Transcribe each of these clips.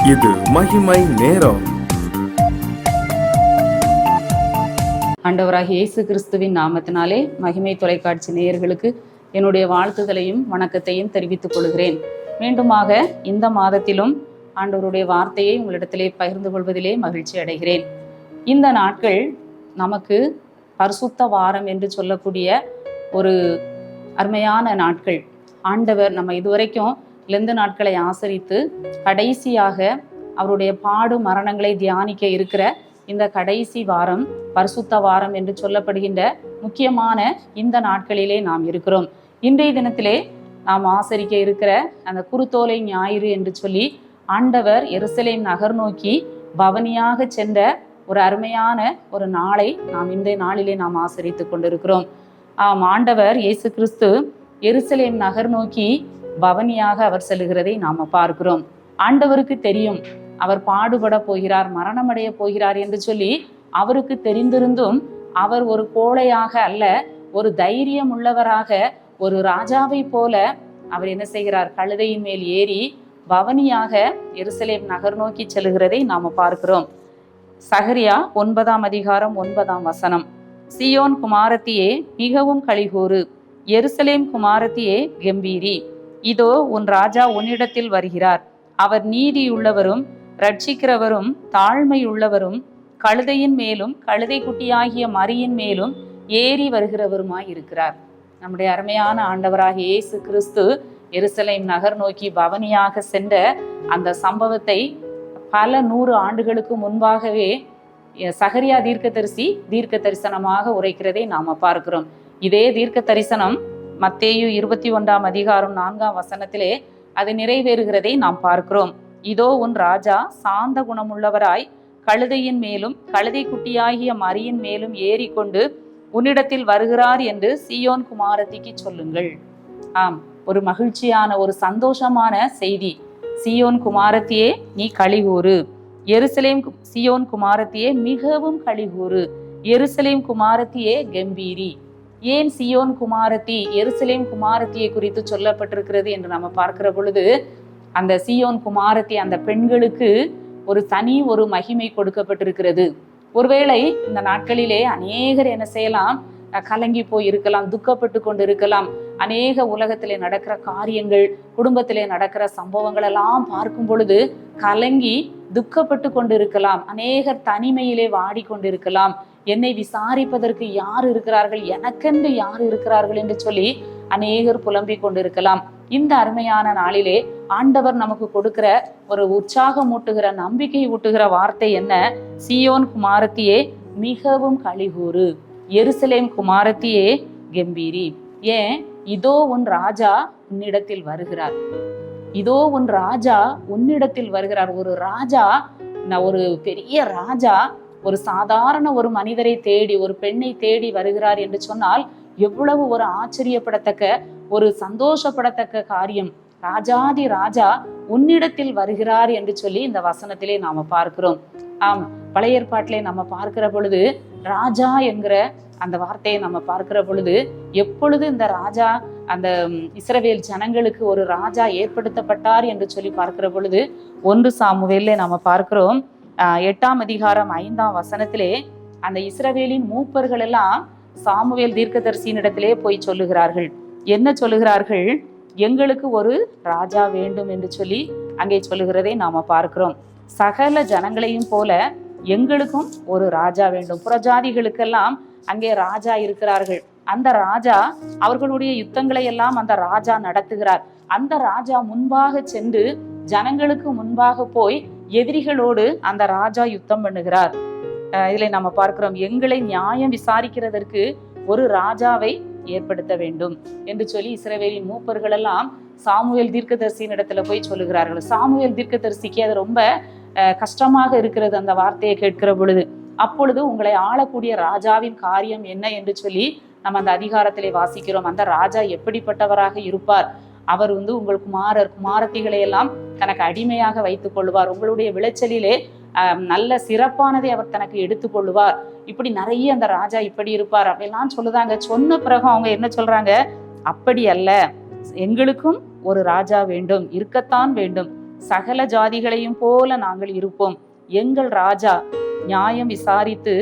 இது மகிமை நேரம். ஆண்டவராகிய இயேசு கிறிஸ்துவின் நாமத்தினாலே மகிமை தொலைக்காட்சி நேயர்களுக்கு என்னுடைய வாழ்த்துதலையும் வணக்கத்தையும் தெரிவித்துக் கொள்கிறேன். மீண்டுமாக இந்த மாதத்திலும் ஆண்டவருடைய வார்த்தையை உங்களிடத்திலே பகிர்ந்து கொள்வதிலே மகிழ்ச்சி அடைகிறேன். இந்த நாட்கள் நமக்கு பரிசுத்த வாரம் என்று சொல்லக்கூடிய ஒரு அருமையான நாட்கள். ஆண்டவர் நம்ம இதுவரைக்கும் லெந்து நாட்களை ஆசரித்து கடைசியாக அவருடைய பாடு மரணங்களை தியானிக்க இருக்கிற இந்த கடைசி வாரம் பரிசுத்த வாரம் என்று சொல்லப்படுகின்ற முக்கியமான இந்த நாட்களிலே நாம் இருக்கிறோம். இன்றைய தினத்திலே நாம் ஆசரிக்க இருக்கிற அந்த குருத்தோலை ஞாயிறு என்று சொல்லி ஆண்டவர் எருசலேம் நகர் நோக்கி பவனியாக சென்ற ஒரு அருமையான ஒரு நாளை நாம் இந்த நாளிலே நாம் ஆசரித்து கொண்டிருக்கிறோம். ஆண்டவர் இயேசு கிறிஸ்து எருசலேம் நகர் நோக்கி பவனியாக அவர் செல்லுகிறதை நாம பார்க்கிறோம். ஆண்டவருக்கு தெரியும் அவர் பாடுபட போகிறார், மரணமடைய போகிறார் என்று சொல்லி அவருக்கு தெரிந்திருந்தும் அவர் ஒரு கோழையாக அல்ல, ஒரு தைரியம் உள்ளவராக, ஒரு ராஜாவை போல அவர் என்ன செய்கிறார்? கழுதையின் மேல் ஏறி பவனியாக எருசலேம் நகர் நோக்கி செல்லுகிறதை நாம பார்க்கிறோம். சகரியா 9ஆம் அதிகாரம் 9ஆம் வசனம். சியோன் குமாரத்தியே மிகவும் களிகூறு, எருசலேம் குமாரத்தியே கெம்பீரி. இதோ உன் ராஜா உன்னிடத்தில் வருகிறார், அவர் நீதியுள்ளவரும் ரட்சிக்கிறவரும் தாழ்மையுள்ளவரும் கழுதையின் மேலும் கழுதை குட்டியாகிய மரியின் மேலும் ஏறி வருகிறவருமாய் இருக்கிறார். நம்முடைய அருமையான ஆண்டவராகிய இயேசு கிறிஸ்து எருசலேம் நகர் நோக்கி பவனியாக சென்ற அந்த சம்பவத்தை பல 100 ஆண்டுகளுக்கு முன்பாகவே சகரியா தீர்க்க தரிசனமாக உரைக்கிறதை நாம பார்க்கிறோம். இதே தீர்க்க தரிசனம் மத்தேயு 21ஆம் அதிகாரம் 4ஆம் வசனத்திலே அது நிறைவேறுகிறதை நாம் பார்க்கிறோம். இதோ உன் ராஜா சாந்த குணமுள்ளவராய் கழுதையின் மேலும் கழுதை குட்டியாகிய மரியின் மேலும் ஏறிக்கொண்டு உன்னிடத்தில் வருகிறார் என்று சீயோன் குமாரத்திக்கு சொல்லுங்கள். ஒரு மகிழ்ச்சியான ஒரு சந்தோஷமான செய்தி. சீயோன் குமாரத்தியே நீ களிகூறு, எருசலேம் சீயோன் குமாரத்தியே மிகவும் களிகூறு, எருசலேம் குமாரத்தியே கம்பீரி. ஏன் சியோன் குமாரத்தி எருசலேம் குமாரத்தியை குறித்து சொல்லப்பட்டிருக்கிறது என்று நம்ம பார்க்கிற பொழுது, அந்த சியோன் குமாரத்தி அந்த பெண்களுக்கு ஒரு தனி ஒரு மகிமை கொடுக்கப்பட்டிருக்கிறது. ஒருவேளை இந்த நாட்களிலே அநேகர் என்ன செய்யலாம்? கலங்கி போய் இருக்கலாம், துக்கப்பட்டு கொண்டு இருக்கலாம். அநேக உலகத்திலே நடக்கிற காரியங்கள், குடும்பத்திலே நடக்கிற சம்பவங்கள் எல்லாம் பார்க்கும் பொழுது கலங்கி துக்கப்பட்டு கொண்டு இருக்கலாம். அநேகர் தனிமையிலே வாடி கொண்டிருக்கலாம். என்னை விசாரிப்பதற்கு யார் இருக்கிறார்கள், எனக்கென்று யார் இருக்கிறார்கள் என்று சொல்லி அநேகர் புலம்பிக் கொண்டிருக்கலாம். இந்த அருமையான நாளிலே ஆண்டவர் நமக்கு கொடுக்கிற ஒரு உற்சாகம் ஊட்டுகிற, நம்பிக்கை ஊட்டுகிற வார்த்தை என்ன? சீயோன் குமாரத்தியே மிகவும் களிகூறு, எருசலேம் குமாரத்தியே கம்பீரி. ஏன்? இதோ உன் ராஜா உன்னிடத்தில் வருகிறார், இதோ உன் ராஜா உன்னிடத்தில் வருகிறார். ஒரு ராஜா, ஒரு பெரிய ராஜா ஒரு சாதாரண ஒரு மனிதரை தேடி, ஒரு பெண்ணை தேடி வருகிறார் என்று சொன்னால் எவ்வளவு ஒரு ஆச்சரியப்படத்தக்க, ஒரு சந்தோஷப்படத்தக்க காரியம். ராஜாதி ராஜா உன்னிடத்தில் வருகிறார் என்று சொல்லி இந்த வசனத்திலே நாம பார்க்கிறோம். பழைய ஏற்பாட்டிலே நம்ம பார்க்கிற பொழுது ராஜா என்கிற அந்த வார்த்தையை நம்ம பார்க்கிற பொழுது, எப்பொழுது இந்த ராஜா அந்த இஸ்ரவேல் ஜனங்களுக்கு ஒரு ராஜா ஏற்படுத்தப்பட்டார் என்று சொல்லி பார்க்கிற பொழுது 1 சாமுவேல்ல நம்ம பார்க்கிறோம். 8ஆம் அதிகாரம் 5ஆம் வசனத்திலே அந்த இஸ்ரவேலின் மூப்பர்கள் எல்லாம் சாமுவேல் தீர்க்கதரிசியினிடத்திலே போய் சொல்லுகிறார்கள். என்ன சொல்லுகிறார்கள்? எங்களுக்கு ஒரு ராஜா வேண்டும் என்று சொல்லி அங்கே சொல்லுகிறதை நாம பார்க்கிறோம். சகல ஜனங்களையும் போல எங்களுக்கும் ஒரு ராஜா வேண்டும். புறஜாதிகளுக்கெல்லாம் அங்கே ராஜா இருக்கிறார்கள். அந்த ராஜா அவர்களுடைய யுத்தங்களை எல்லாம் அந்த ராஜா நடத்துகிறார். அந்த ராஜா முன்பாக சென்று ஜனங்களுக்கு முன்பாக போய் எதிரிகளோடு அந்த ராஜா யுத்தம் பண்ணுகிறார். இதுல நம்ம பார்க்கிறோம், எங்களை நியாயம் விசாரிக்கிறதற்கு ஒரு ராஜாவை ஏற்படுத்த வேண்டும் என்று சொல்லி இஸ்ரவேலின் மூப்பர்கள் எல்லாம் சாமுவேல் தீர்க்கதரிசியின் இடத்துல போய் சொல்லுகிறார்கள். சாமுவேல் தீர்க்கதரிசிக்கு அது ரொம்ப கஷ்டமாக இருக்கிறது அந்த வார்த்தையை கேட்கிற பொழுது. அப்பொழுது உங்களை ஆளக்கூடிய ராஜாவின் காரியம் என்ன என்று சொல்லி நம்ம அந்த அதிகாரத்திலே வாசிக்கிறோம். அந்த ராஜா எப்படிப்பட்டவராக இருப்பார்? அவர் உங்கள் குமாரத்திகளை எல்லாம் தனக்கு அடிமையாக வைத்துக் கொள்வார். உங்களுடைய விளைச்சலிலே நல்ல சிறப்பானதை அவர் தனக்கு எடுத்துக்கொள்வார். இப்படி நிறைய அந்த ராஜா இப்படி இருப்பார் அப்படிலாம் சொல்லுதாங்க. சொன்ன பிறகு அவங்க என்ன சொல்றாங்க? அப்படி அல்ல, எங்களுக்கும் ஒரு ராஜா வேண்டும், இருக்கத்தான் வேண்டும். சகல ஜாதிகளையும் போல நாங்கள் இருப்போம். எங்கள் ராஜா நியாயம் விசாரித்து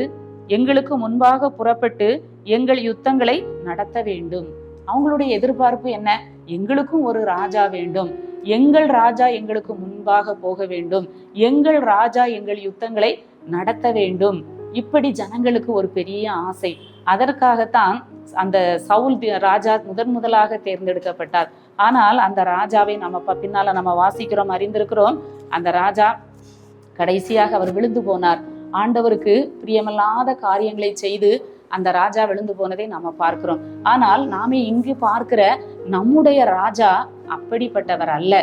எங்களுக்கு முன்பாக புறப்பட்டு எங்கள் யுத்தங்களை நடத்த வேண்டும். அவங்களுடைய எதிர்பார்ப்பு என்ன? எங்களுக்கும் ஒரு ராஜா வேண்டும், எங்கள் ராஜா எங்களுக்கு முன்பாக போக வேண்டும், எங்கள் ராஜா எங்கள் யுத்தங்களை நடத்த வேண்டும். இப்படி ஜனங்களுக்கு ஒரு பெரிய ஆசை. அதற்காகத்தான் அந்த சவுல் ராஜா முதலாக தேர்ந்தெடுக்கப்பட்டார். ஆனால் அந்த ராஜாவை நம்ம பின்னால நம்ம வாசிக்கிறோம், அறிந்திருக்கிறோம். அந்த ராஜா கடைசியாக அவர் விழுந்து போனார். ஆண்டவருக்கு பிரியமில்லாத காரியங்களை செய்து அந்த ராஜா விழுந்து போனதை நாம பார்க்கிறோம். ஆனால் நாமே இங்கு பார்க்கிற நம்முடைய ராஜா அப்படிப்பட்டவர் அல்ல.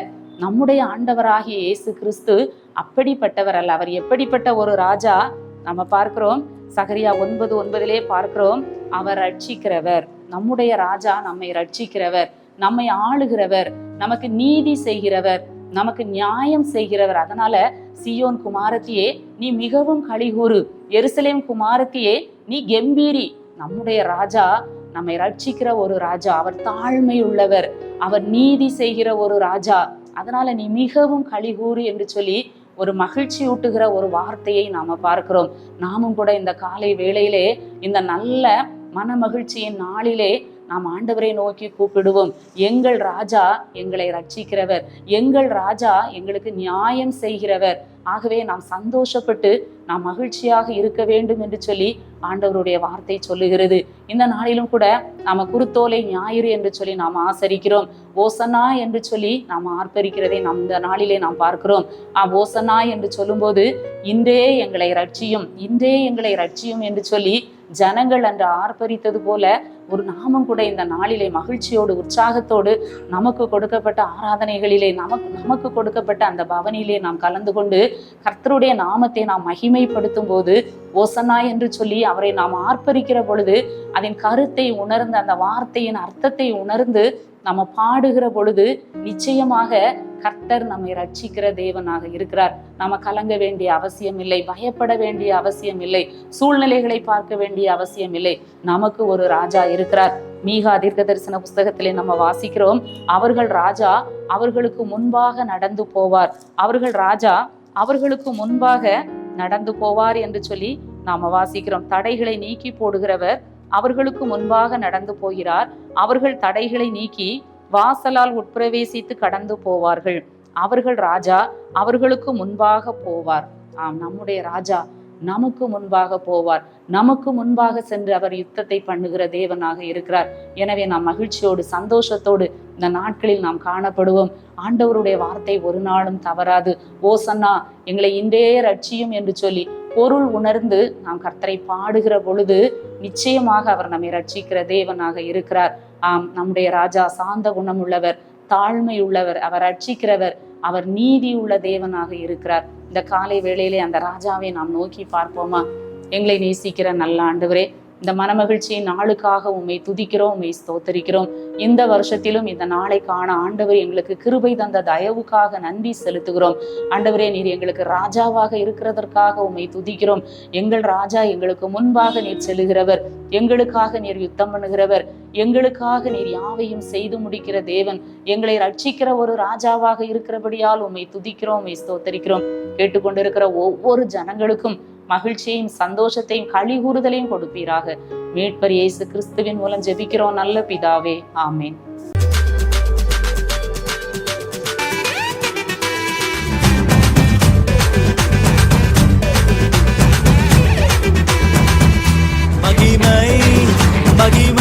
நம்முடைய ஆண்டவராகிய இயேசு கிறிஸ்து அப்படிப்பட்டவர் அல்ல. அவர் எப்படிப்பட்ட ஒரு ராஜா நம்ம பார்க்கிறோம். சகரியா 9:9 பார்க்கிறோம். அவர் ரட்சிக்கிறவர். நம்முடைய ராஜா நம்மை ரட்சிக்கிறவர், நம்மை ஆளுகிறவர், நமக்கு நீதி செய்கிறவர், நமக்கு நியாயம் செய்கிறவர். அதனால சீயோன் குமாரத்தியே நீ மிகவும் களிகூறு, எருசலேம் குமாரத்தியே நீ கெம்பீரி. நம்முடைய ராஜா நம்மை ரட்சிக்கிற ஒரு ராஜா. அவர் தாழ்மை உள்ளவர், அவர் நீதி செய்கிற ஒரு ராஜா. அதனால நீ மிகவும் களிகூறு என்று சொல்லி ஒரு மகிழ்ச்சி ஊட்டுகிற ஒரு வார்த்தையை நாம பார்க்கிறோம். நாமும் கூட இந்த காலை வேளையிலே, இந்த நல்ல மன மகிழ்ச்சியின் நாளிலே நாம் ஆண்டவரை நோக்கி கூப்பிடுவோம். எங்கள் ராஜா எங்களை ரட்சிக்கிறவர், எங்கள் ராஜா எங்களுக்கு நியாயம் செய்கிறவர். ஆகவே நாம் சந்தோஷப்பட்டு நாம் மகிழ்ச்சியாக இருக்க வேண்டும் என்று சொல்லி ஆண்டவருடைய வார்த்தை சொல்லுகிறது. இந்த நாளிலும் கூட நாம குருத்தோலை ஞாயிறு என்று சொல்லி நாம் ஆசரிக்கிறோம். ஓசனா என்று சொல்லி நாம் ஆர்ப்பரிக்கிறதை நாம் இந்த நாளிலே நாம் பார்க்கிறோம். ஓசனா என்று சொல்லும்போது இன்றே எங்களை ரட்சியும், இன்றே எங்களை ரட்சியும் என்று சொல்லி ஜனங்கள் அன்று ஆர்ப்பரித்தது போல ஒரு நாமும் கூட இந்த நாளிலே மகிழ்ச்சியோடு உற்சாகத்தோடு நமக்கு கொடுக்கப்பட்ட ஆராதனைகளிலே நமக்கு கொடுக்கப்பட்ட அந்த பவனிலே நாம் கலந்து கொண்டு கர்த்தருடைய நாமத்தை நாம் மகிமைப்படுத்தும் போது, ஓசனா என்று சொல்லி அவரை நாம் ஆர்ப்பரிக்கிற பொழுது, அதன் கருத்தை உணர்ந்து, அந்த வார்த்தையின் அர்த்தத்தை உணர்ந்து நம்ம பாடுகிற பொழுது நிச்சயமாக கர்த்தர் நம்மை ரட்சிக்கிற தேவனாக இருக்கிறார். நாம கலங்க வேண்டிய அவசியம் இல்லை, பயப்பட வேண்டிய அவசியம் இல்லை, சூழ்நிலைகளை பார்க்க வேண்டிய அவசியம் இல்லை. நமக்கு ஒரு ராஜா இருக்கிறார். மீகா தீர்க்க தரிசன புஸ்தகத்திலே நம்ம வாசிக்கிறோம். அவர்கள் ராஜா அவர்களுக்கு முன்பாக நடந்து போவார், அவர்கள் ராஜா அவர்களுக்கு முன்பாக நடந்து போவார் என்று சொல்லி நாம வாசிக்கிறோம். தடைகளை நீக்கி போடுகிறவர் அவர்களுக்கு முன்பாக நடந்து போகிறார். அவர்கள் தடைகளை நீக்கி வாசலால் உட்பிரவேசித்து கடந்து போவார்கள். அவர்கள் ராஜா அவர்களுக்கு முன்பாக போவார். நம்முடைய ராஜா நமக்கு முன்பாக போவார். நமக்கு முன்பாக சென்று அவர் யுத்தத்தை பண்ணுகிற தேவனாக இருக்கிறார். எனவே நாம் மகிழ்ச்சியோடு சந்தோஷத்தோடு இந்த நாட்களில் நாம் காணப்படுவோம். ஆண்டவருடைய வார்த்தை ஒரு நாளும் தவறாது. ஓசன்னா எங்களை இன்றே ரட்சியும் என்று சொல்லி பொருள் உணர்ந்து நாம் கர்த்தரை பாடுகிற பொழுது நிச்சயமாக அவர் நம்மை ரட்சிக்கிற தேவனாக இருக்கிறார். நம்முடைய ராஜா சாந்த குணம் உள்ளவர், தாழ்மை உள்ளவர், அவர் ரட்சிக்கிறவர், அவர் நீதி உள்ள தேவனாக இருக்கிறார். இந்த காலை வேளையிலே அந்த ராஜாவை நாம் நோக்கி பார்ப்போமா? எங்களை நேசிக்கிற நல்ல ஆண்டவரே, இந்த மனமகிழ்ச்சியின் நாளுக்காக உம்மை துதிக்கிறோம், உம்மை ஸ்தோத்தரிக்கிறோம். இந்த வருஷத்திலும் இந்த நாளை காண ஆண்டவர் எங்களுக்கு கிருபை தந்த தயவுக்காக நன்றி செலுத்துகிறோம். ஆண்டவரே, நீர் எங்களுக்கு ராஜாவாக இருக்கிறதற்காக உம்மை துதிக்கிறோம். எங்கள் ராஜா எங்களுக்கு முன்பாக நீர் செல்லுகிறவர், எங்களுக்காக நீர் யுத்தம் பண்ணுகிறவர், எங்களுக்காக நீர் யாவையும் செய்து முடிக்கிற தேவன், எங்களை ரட்சிக்கிற ஒரு ராஜாவாக இருக்கிறபடியால் உம்மை துதிக்கிறோம், உம்மை ஸ்தோத்தரிக்கிறோம். கேட்டுக்கொண்டிருக்கிற ஒவ்வொரு ஜனங்களுக்கும் மகிழ்ச்சியையும் சந்தோஷத்தையும் களிகூறுதலையும் கொடுப்பீராக. மீட்பர் இயேசு கிறிஸ்துவின் மூலம் ஜெபிக்கிறோம் நல்ல பிதாவே, ஆமென். மகிமை மகிமை